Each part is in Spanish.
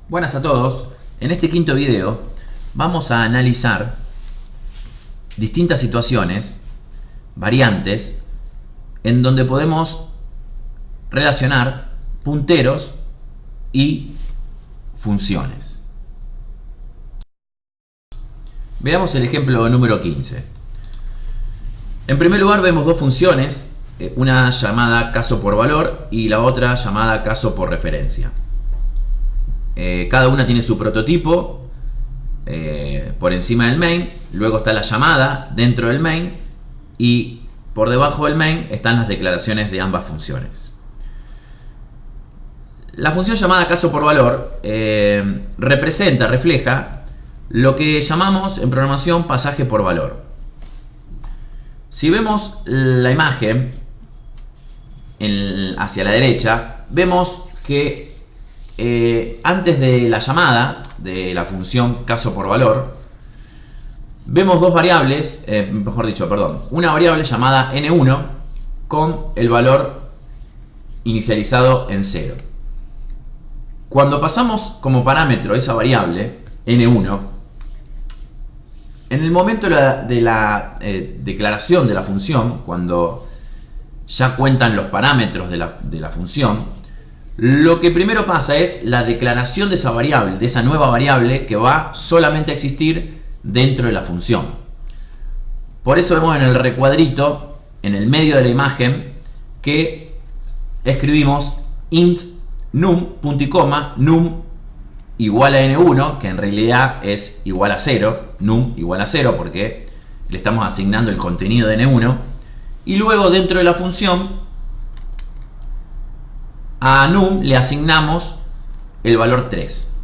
Buenas a todos. En este quinto video vamos a analizar distintas situaciones, variantes, en donde podemos relacionar punteros y funciones. Veamos el ejemplo número 15. En primer lugar vemos dos funciones, una llamada caso por valor y la otra llamada caso por referencia. Cada una tiene su prototipo por encima del main, luego está la llamada dentro del main y por debajo del main están las declaraciones de ambas funciones. La función llamada caso por valor refleja lo que llamamos en programación pasaje por valor. Si vemos la imagen hacia la derecha, vemos que antes de la llamada de la función caso por valor, vemos dos variables, una variable llamada n1 con el valor inicializado en 0. Cuando pasamos como parámetro esa variable n1, en el momento de la declaración de la función, cuando ya cuentan los parámetros de la función, lo que primero pasa es la declaración de esa variable, de esa nueva variable que va solamente a existir dentro de la función. Por eso vemos en el recuadrito, en el medio de la imagen, que escribimos int num, punto y coma, num igual a n1, que en realidad es igual a 0, num igual a 0 porque le estamos asignando el contenido de n1, y luego dentro de la función a num le asignamos el valor 3.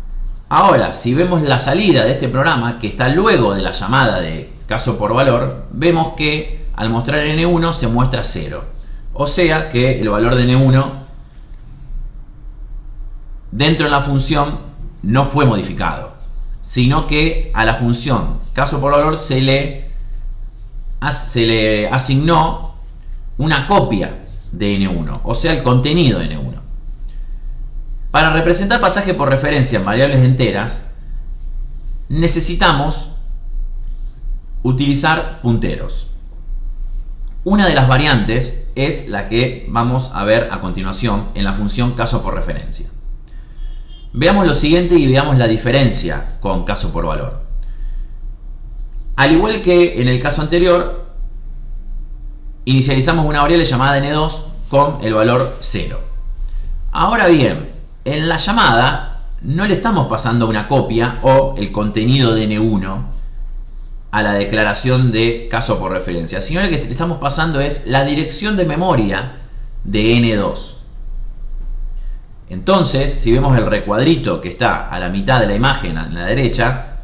Ahora, si vemos la salida de este programa, que está luego de la llamada de caso por valor, vemos que al mostrar n1 se muestra 0. O sea que el valor de n1 dentro de la función no fue modificado, sino que a la función caso por valor se le asignó una copia de n1, o sea el contenido de n1. Para representar pasaje por referencia en variables enteras, necesitamos utilizar punteros. Una de las variantes es la que vamos a ver a continuación en la función caso por referencia. Veamos lo siguiente y veamos la diferencia con caso por valor. Al igual que en el caso anterior, inicializamos una variable llamada n2 con el valor 0. Ahora bien, en la llamada no le estamos pasando una copia o el contenido de n1 a la declaración de caso por referencia, sino lo que le estamos pasando es la dirección de memoria de n2. Entonces, si vemos el recuadrito que está a la mitad de la imagen, a la derecha,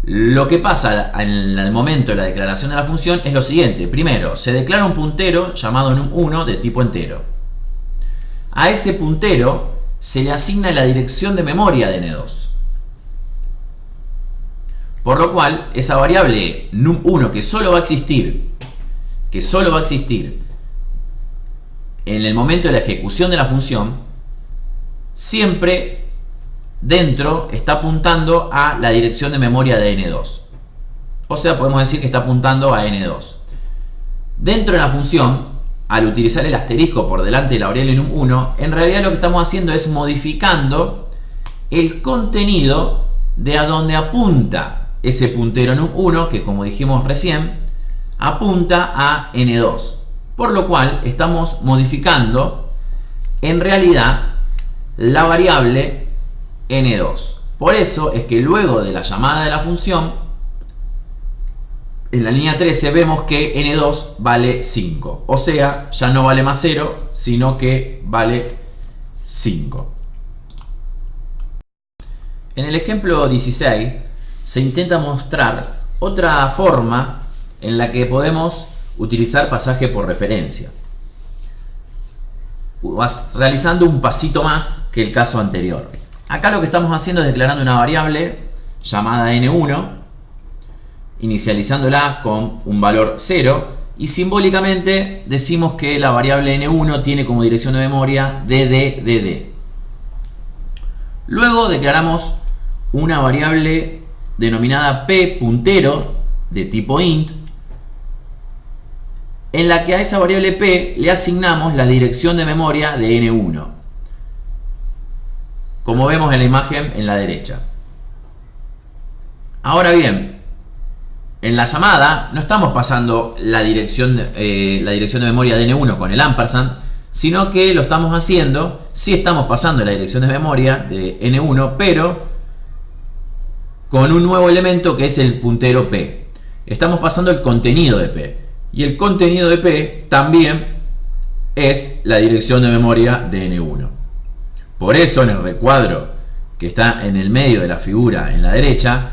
lo que pasa en el momento de la declaración de la función es lo siguiente. Primero, se declara un puntero llamado num1 de tipo entero. A ese puntero se le asigna la dirección de memoria de n2. Por lo cual, esa variable num1 que solo va a existir en el momento de la ejecución de la función, siempre dentro está apuntando a la dirección de memoria de n2. O sea, podemos decir que está apuntando a n2. Dentro de la función, al utilizar el asterisco por delante de la variable num1, en realidad lo que estamos haciendo es modificando el contenido de a donde apunta ese puntero num1, que como dijimos recién, apunta a n2. Por lo cual estamos modificando en realidad la variable n2. Por eso es que luego de la llamada de la función, en la línea 13 vemos que n2 vale 5. O sea, ya no vale más 0, sino que vale 5. En el ejemplo 16 se intenta mostrar otra forma en la que podemos utilizar pasaje por referencia, realizando un pasito más que el caso anterior. Acá lo que estamos haciendo es declarando una variable llamada n1, inicializándola con un valor 0 y simbólicamente decimos que la variable n1 tiene como dirección de memoria dd. Luego declaramos una variable denominada p puntero de tipo int, en la que a esa variable p le asignamos la dirección de memoria de n1, como vemos en la imagen en la derecha. Ahora bien, en la llamada no estamos pasando la dirección de memoria de n1 con el ampersand, sino que lo estamos haciendo, sí estamos pasando la dirección de memoria de n1, pero con un nuevo elemento que es el puntero p. Estamos pasando el contenido de p. Y el contenido de p también es la dirección de memoria de n1. Por eso en el recuadro que está en el medio de la figura en la derecha,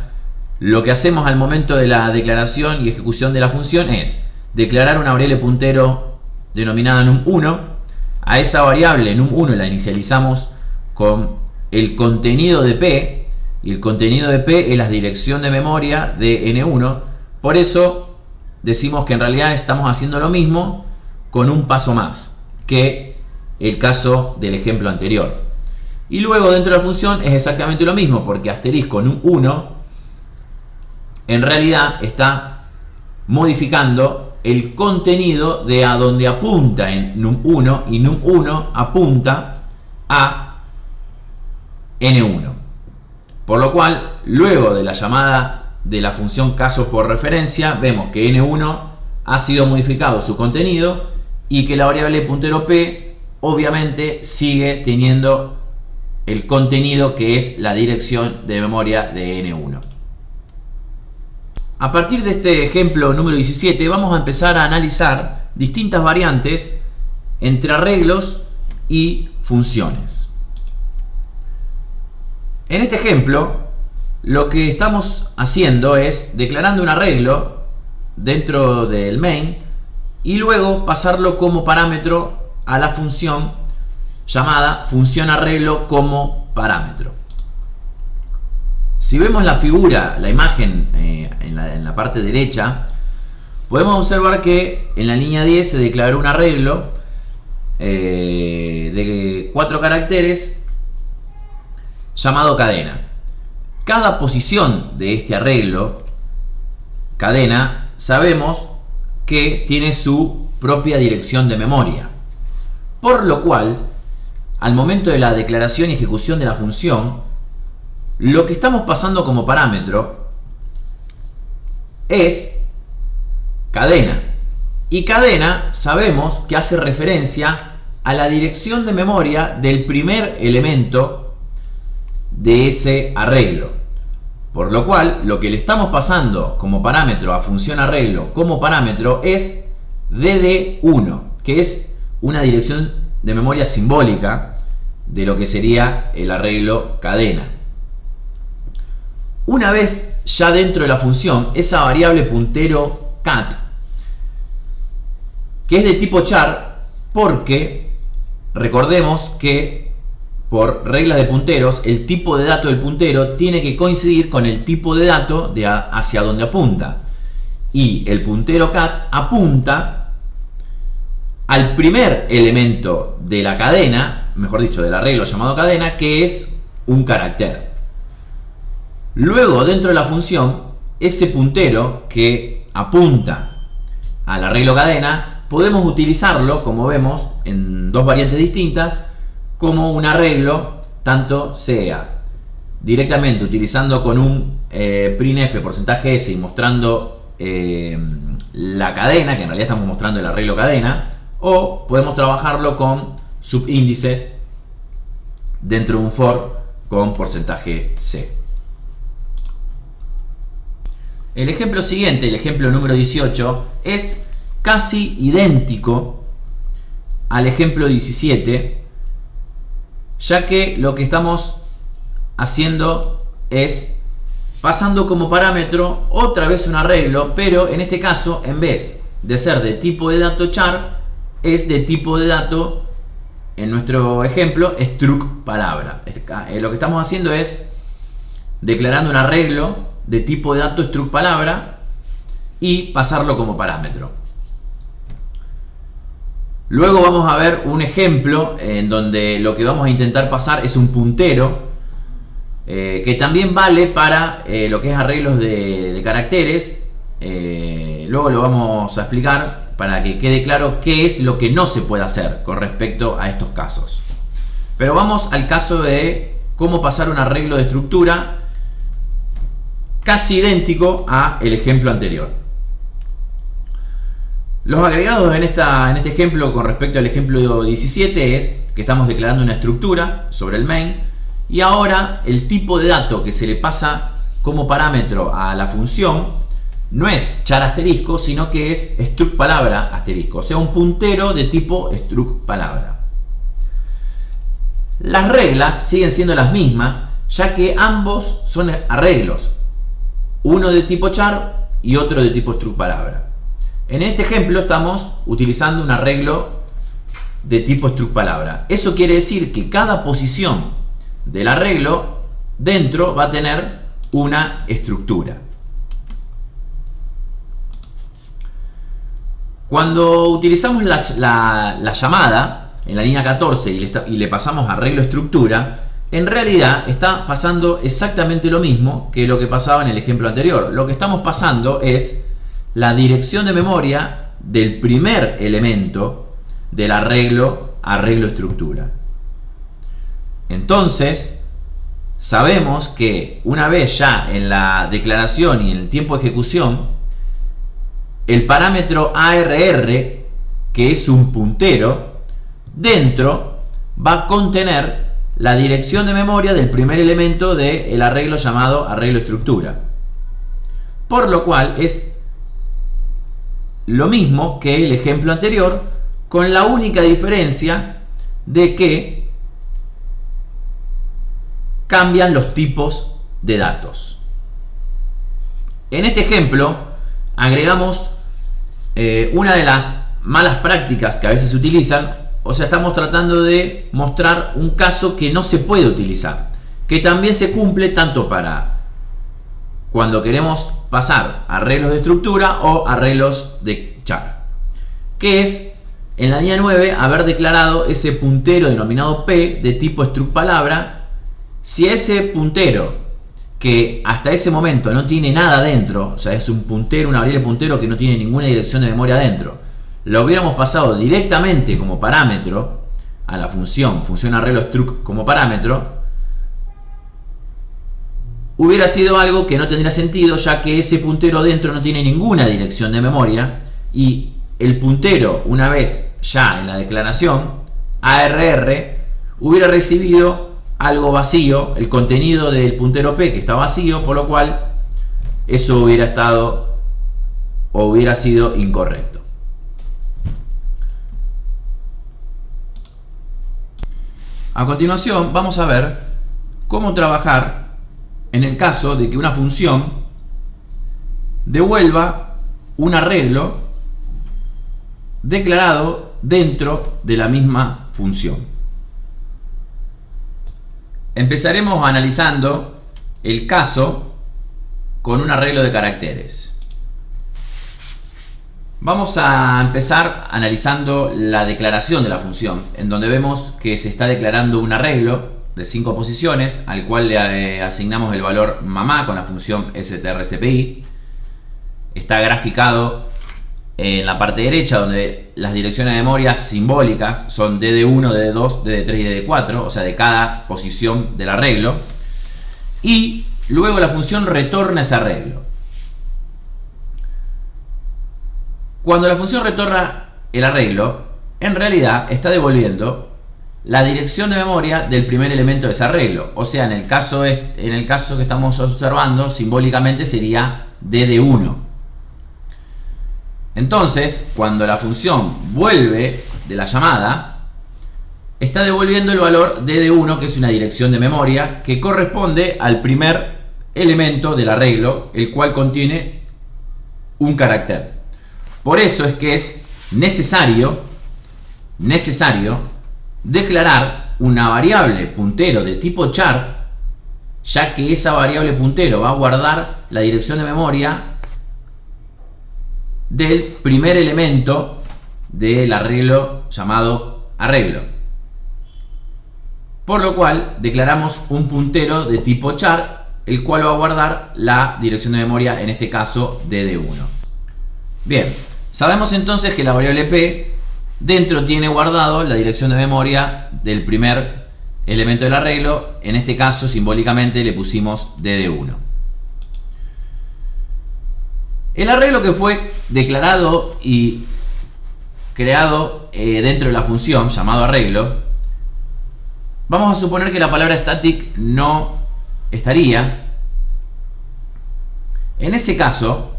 lo que hacemos al momento de la declaración y ejecución de la función es declarar una variable puntero denominada num1. A esa variable num1 la inicializamos con el contenido de p, y el contenido de p es la dirección de memoria de n1. Por eso decimos que en realidad estamos haciendo lo mismo con un paso más que el caso del ejemplo anterior. Y luego dentro de la función es exactamente lo mismo, porque asterisco num1 en realidad está modificando el contenido de a donde apunta en num1, y num1 apunta a n1. Por lo cual, luego de la llamada de la función caso por referencia, vemos que n1 ha sido modificado su contenido y que la variable puntero p obviamente sigue teniendo el contenido que es la dirección de memoria de n1. A partir de este ejemplo número 17 vamos a empezar a analizar distintas variantes entre arreglos y funciones. En este ejemplo lo que estamos haciendo es declarando un arreglo dentro del main y luego pasarlo como parámetro a la función llamada función arreglo como parámetro. Si vemos la figura, la imagen en la parte derecha, podemos observar que en la línea 10 se declaró un arreglo de 4 caracteres llamado cadena. Cada posición de este arreglo, cadena, sabemos que tiene su propia dirección de memoria. Por lo cual, al momento de la declaración y ejecución de la función, lo que estamos pasando como parámetro es cadena. Y cadena sabemos que hace referencia a la dirección de memoria del primer elemento de ese arreglo. Por lo cual, lo que le estamos pasando como parámetro a función arreglo como parámetro es dd1, que es una dirección de memoria simbólica de lo que sería el arreglo cadena. Una vez ya dentro de la función, esa variable puntero cat, que es de tipo char, porque recordemos que por reglas de punteros, el tipo de dato del puntero tiene que coincidir con el tipo de dato de hacia donde apunta. Y el puntero cat apunta al primer elemento de la cadena, mejor dicho, del arreglo llamado cadena, que es un carácter. Luego, dentro de la función, ese puntero que apunta al arreglo cadena, podemos utilizarlo, como vemos, en dos variantes distintas, como un arreglo, tanto sea directamente utilizando con un printf porcentaje s y mostrando la cadena, que en realidad estamos mostrando el arreglo cadena, o podemos trabajarlo con subíndices dentro de un for con porcentaje c. El ejemplo siguiente, el ejemplo número 18, es casi idéntico al ejemplo 17, ya que lo que estamos haciendo es pasando como parámetro otra vez un arreglo, pero en este caso, en vez de ser de tipo de dato char, es de tipo de dato, en nuestro ejemplo, struct palabra. Lo que estamos haciendo es declarando un arreglo de tipo de dato struct palabra y pasarlo como parámetro. Luego vamos a ver un ejemplo en donde lo que vamos a intentar pasar es un puntero que también vale para lo que es arreglos de caracteres. Luego lo vamos a explicar para que quede claro qué es lo que no se puede hacer con respecto a estos casos. Pero vamos al caso de cómo pasar un arreglo de estructura casi idéntico a el ejemplo anterior. Los agregados en este ejemplo con respecto al ejemplo 17 es que estamos declarando una estructura sobre el main, y ahora el tipo de dato que se le pasa como parámetro a la función no es char asterisco, sino que es struct palabra asterisco, o sea, un puntero de tipo struct palabra. Las reglas siguen siendo las mismas, ya que ambos son arreglos, uno de tipo char y otro de tipo struct palabra. En este ejemplo estamos utilizando un arreglo de tipo struct palabra. Eso quiere decir que cada posición del arreglo dentro va a tener una estructura. Cuando utilizamos la llamada en la línea 14 y le pasamos arreglo estructura, en realidad está pasando exactamente lo mismo que lo que pasaba en el ejemplo anterior. Lo que estamos pasando es la dirección de memoria del primer elemento del arreglo estructura. Entonces, sabemos que una vez ya en la declaración y en el tiempo de ejecución, el parámetro ARR, que es un puntero, dentro va a contener la dirección de memoria del primer elemento del arreglo llamado arreglo estructura. Por lo cual es lo mismo que el ejemplo anterior, con la única diferencia de que cambian los tipos de datos. En este ejemplo agregamos una de las malas prácticas que a veces se utilizan, o sea, estamos tratando de mostrar un caso que no se puede utilizar, que también se cumple tanto para cuando queremos pasar arreglos de estructura o arreglos de char, que es en la línea 9 haber declarado ese puntero denominado P de tipo struct palabra. Si ese puntero, que hasta ese momento no tiene nada dentro, o sea, es un puntero, una variable puntero que no tiene ninguna dirección de memoria dentro, lo hubiéramos pasado directamente como parámetro a la función arreglo struct como parámetro, hubiera sido algo que no tendría sentido, ya que ese puntero dentro no tiene ninguna dirección de memoria, y el puntero, una vez ya en la declaración ARR, hubiera recibido algo vacío, el contenido del puntero P que está vacío, por lo cual eso hubiera estado o hubiera sido incorrecto. A continuación vamos a ver cómo trabajar en el caso de que una función devuelva un arreglo declarado dentro de la misma función. Empezaremos analizando el caso con un arreglo de caracteres. Vamos a empezar analizando la declaración de la función, en donde vemos que se está declarando un arreglo de 5 posiciones al cual le asignamos el valor mamá con la función strcpi. Está graficado en la parte derecha, donde las direcciones de memoria simbólicas son dd1, dd2, dd3 y dd4, o sea, de cada posición del arreglo, y luego la función retorna ese arreglo. Cuando la función retorna el arreglo, en realidad está devolviendo la dirección de memoria del primer elemento de ese arreglo, o sea, en el caso que estamos observando, simbólicamente sería dd1. Entonces, cuando la función vuelve de la llamada, está devolviendo el valor dd1, que es una dirección de memoria que corresponde al primer elemento del arreglo, el cual contiene un carácter. Por eso es que es necesario declarar una variable puntero de tipo char, ya que esa variable puntero va a guardar la dirección de memoria del primer elemento del arreglo llamado arreglo. Por lo cual declaramos un puntero de tipo char, el cual va a guardar la dirección de memoria, en este caso dd1. Bien, sabemos entonces que la variable p dentro tiene guardado la dirección de memoria del primer elemento del arreglo. En este caso simbólicamente le pusimos dd1. El arreglo que fue declarado y creado dentro de la función llamado arreglo, vamos a suponer que la palabra static no estaría. En ese caso,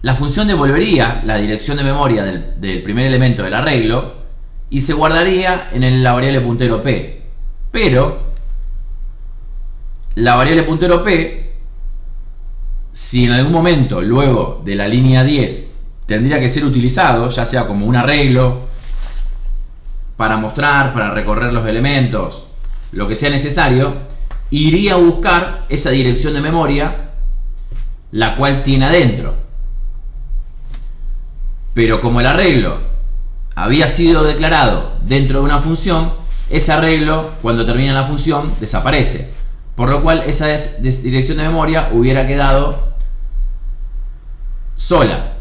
la función devolvería la dirección de memoria del primer elemento del arreglo y se guardaría en la variable puntero p. Pero la variable puntero p, si en algún momento luego de la línea 10 tendría que ser utilizado, ya sea como un arreglo, para mostrar, para recorrer los elementos, lo que sea necesario, iría a buscar esa dirección de memoria, la cual tiene adentro. Pero como el arreglo había sido declarado dentro de una función, ese arreglo, cuando termina la función, desaparece. Por lo cual esa dirección de memoria hubiera quedado sola.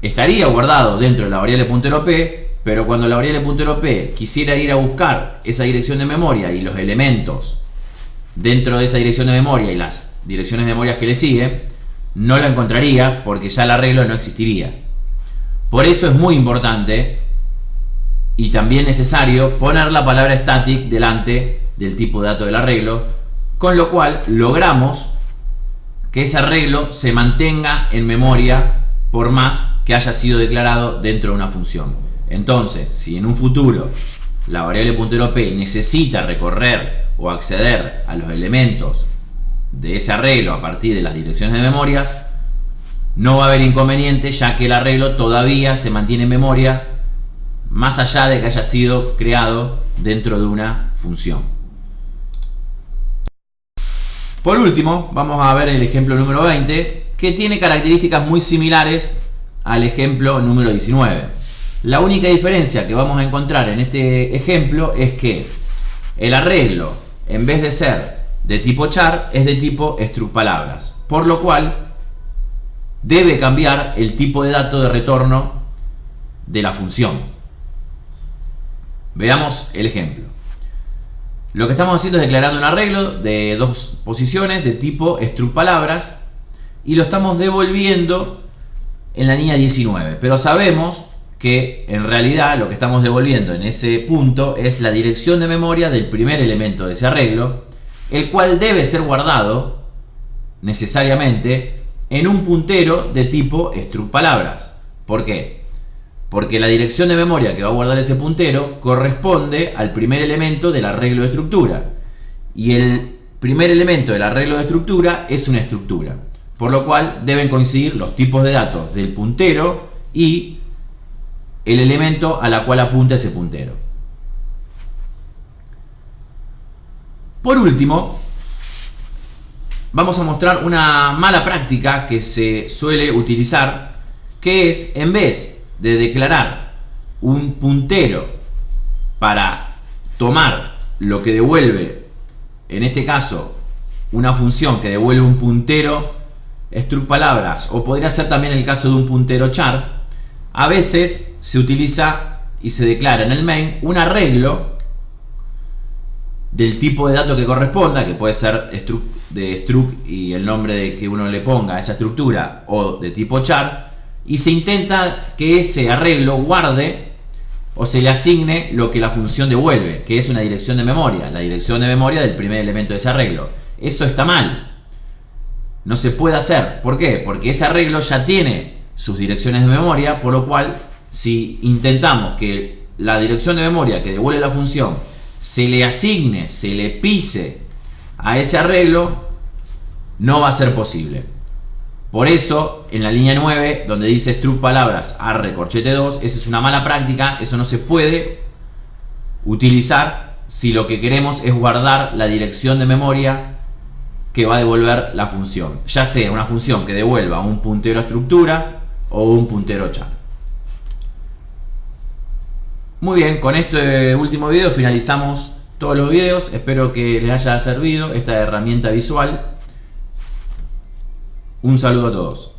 Estaría guardado dentro de la variable puntero p, pero cuando la variable puntero p quisiera ir a buscar esa dirección de memoria y los elementos dentro de esa dirección de memoria y las direcciones de memoria que le siguen, no la encontraría porque ya el arreglo no existiría. Por eso es muy importante y también necesario poner la palabra static delante del tipo de dato del arreglo, con lo cual logramos que ese arreglo se mantenga en memoria por más que haya sido declarado dentro de una función. Entonces, si en un futuro la variable puntero p necesita recorrer o acceder a los elementos de ese arreglo a partir de las direcciones de memorias, no va a haber inconveniente, ya que el arreglo todavía se mantiene en memoria más allá de que haya sido creado dentro de una función. Por último, vamos a ver el ejemplo número 20, que tiene características muy similares al ejemplo número 19. La única diferencia que vamos a encontrar en este ejemplo es que el arreglo, en vez de ser de tipo char, es de tipo struct palabras, por lo cual debe cambiar el tipo de dato de retorno de la función. Veamos el ejemplo. Lo que estamos haciendo es declarando un arreglo de dos posiciones de tipo struct palabras y lo estamos devolviendo en la línea 19, pero sabemos que en realidad lo que estamos devolviendo en ese punto es la dirección de memoria del primer elemento de ese arreglo, el cual debe ser guardado necesariamente en un puntero de tipo struct palabras. ¿Por qué? Porque la dirección de memoria que va a guardar ese puntero corresponde al primer elemento del arreglo de estructura. Y el primer elemento del arreglo de estructura es una estructura. Por lo cual deben coincidir los tipos de datos del puntero y el elemento a la cual apunta ese puntero. Por último, vamos a mostrar una mala práctica que se suele utilizar, que es, en vez de declarar un puntero para tomar lo que devuelve, en este caso una función que devuelve un puntero struct palabras, o podría ser también el caso de un puntero char, a veces se utiliza y se declara en el main un arreglo del tipo de dato que corresponda, que puede ser de struct y el nombre de que uno le ponga a esa estructura, o de tipo char, y se intenta que ese arreglo guarde o se le asigne lo que la función devuelve, que es una dirección de memoria, la dirección de memoria del primer elemento de ese arreglo. Eso está mal, no se puede hacer. ¿Por qué? Porque ese arreglo ya tiene sus direcciones de memoria, por lo cual si intentamos que la dirección de memoria que devuelve la función se le asigne, se le pise a ese arreglo, no va a ser posible. Por eso, en la línea 9, donde dice struct palabras arre corchete 2, eso es una mala práctica, eso no se puede utilizar si lo que queremos es guardar la dirección de memoria que va a devolver la función, ya sea una función que devuelva un puntero a estructuras o un puntero char. Muy bien, con este último video finalizamos todos los videos. Espero que les haya servido esta herramienta visual. Un saludo a todos.